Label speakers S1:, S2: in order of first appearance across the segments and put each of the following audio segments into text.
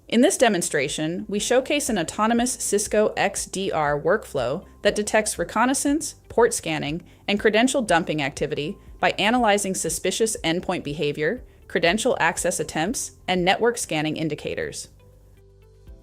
S1: In this demonstration, we showcase an autonomous Cisco XDR workflow that detects reconnaissance, port scanning, and credential dumping activity by analyzing suspicious endpoint behavior, credential access attempts, and network scanning indicators.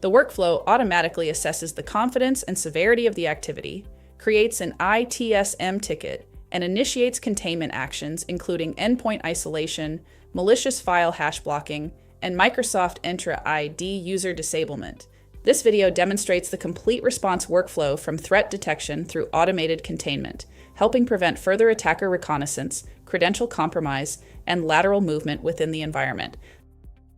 S1: The workflow automatically assesses the confidence and severity of the activity, creates an ITSM ticket, and initiates containment actions including endpoint isolation, malicious file hash blocking, and Microsoft Entra ID user disablement. This video demonstrates the complete response workflow from threat detection through automated containment, helping prevent further attacker reconnaissance, credential compromise, and lateral movement within the environment.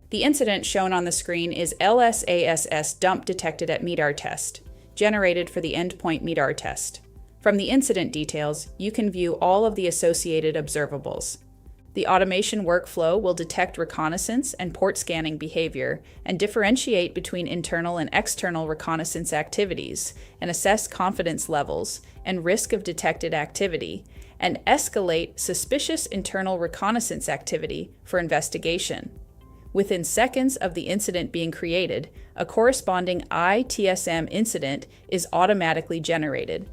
S1: The incident shown on the screen is LSASS dump detected at MEDAR test, generated for the endpoint MEDAR test. From the incident details, you can view all of the associated observables. The automation workflow will detect reconnaissance and port scanning behavior and differentiate between internal and external reconnaissance activities and assess confidence levels and risk of detected activity and escalate suspicious internal reconnaissance activity for investigation. Within seconds of the incident being created, a corresponding ITSM incident is automatically generated.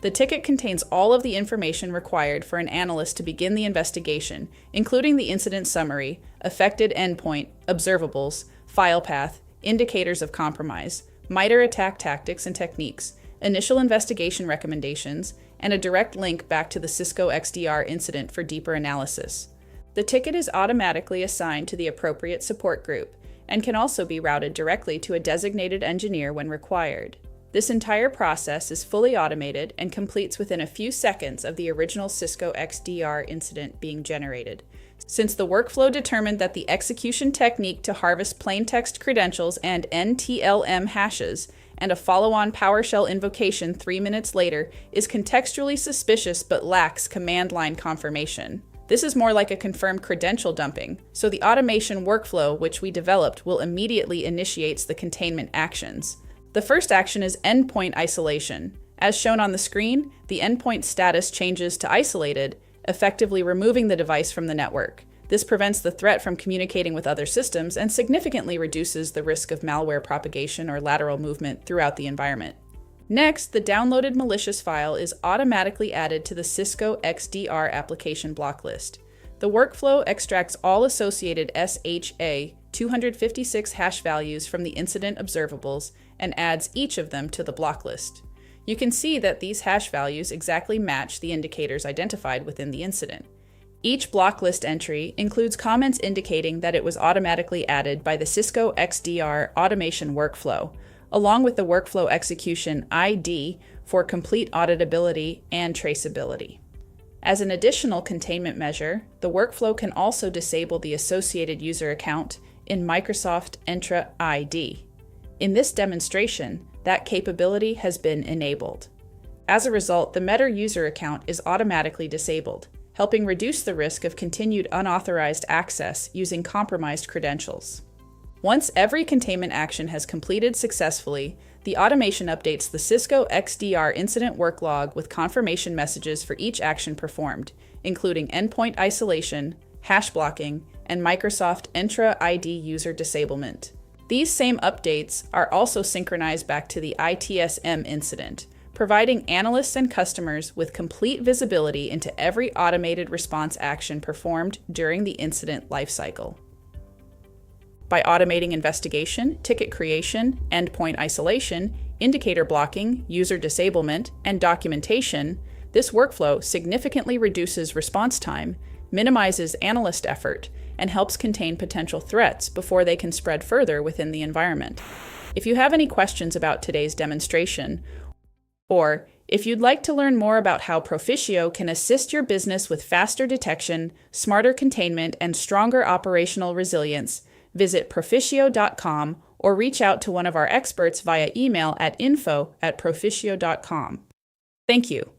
S1: The ticket contains all of the information required for an analyst to begin the investigation, including the incident summary, affected endpoint, observables, file path, indicators of compromise, MITRE attack tactics and techniques, initial investigation recommendations, and a direct link back to the Cisco XDR incident for deeper analysis. The ticket is automatically assigned to the appropriate support group and can also be routed directly to a designated engineer when required. This entire process is fully automated and completes within a few seconds of the original Cisco XDR incident being generated. Since the workflow determined that the execution technique to harvest plaintext credentials and NTLM hashes and a follow-on PowerShell invocation 3 minutes later is contextually suspicious but lacks command line confirmation. This is more like a confirmed credential dumping, so the automation workflow which we developed will immediately initiate the containment actions. The first action is endpoint isolation. As shown on the screen, the endpoint status changes to isolated, effectively removing the device from the network. This prevents the threat from communicating with other systems and significantly reduces the risk of malware propagation or lateral movement throughout the environment. Next, the downloaded malicious file is automatically added to the Cisco XDR application block list. The workflow extracts all associated SHA 256 hash values from the incident observables and adds each of them to the block list. You can see that these hash values exactly match the indicators identified within the incident. Each block list entry includes comments indicating that it was automatically added by the Cisco XDR automation workflow, along with the workflow execution ID for complete auditability and traceability. As an additional containment measure, the workflow can also disable the associated user account in Microsoft Entra ID. In this demonstration, that capability has been enabled. As a result, the Meta user account is automatically disabled, helping reduce the risk of continued unauthorized access using compromised credentials. Once every containment action has completed successfully, the automation updates the Cisco XDR incident work log with confirmation messages for each action performed, including endpoint isolation, hash blocking, and Microsoft Entra ID user disablement. These same updates are also synchronized back to the ITSM incident, providing analysts and customers with complete visibility into every automated response action performed during the incident lifecycle. By automating investigation, ticket creation, endpoint isolation, indicator blocking, user disablement, and documentation, this workflow significantly reduces response time, minimizes analyst effort, and helps contain potential threats before they can spread further within the environment. If you have any questions about today's demonstration, or if you'd like to learn more about how Proficio can assist your business with faster detection, smarter containment, and stronger operational resilience, visit proficio.com or reach out to one of our experts via email at info@proficio.com. Thank you.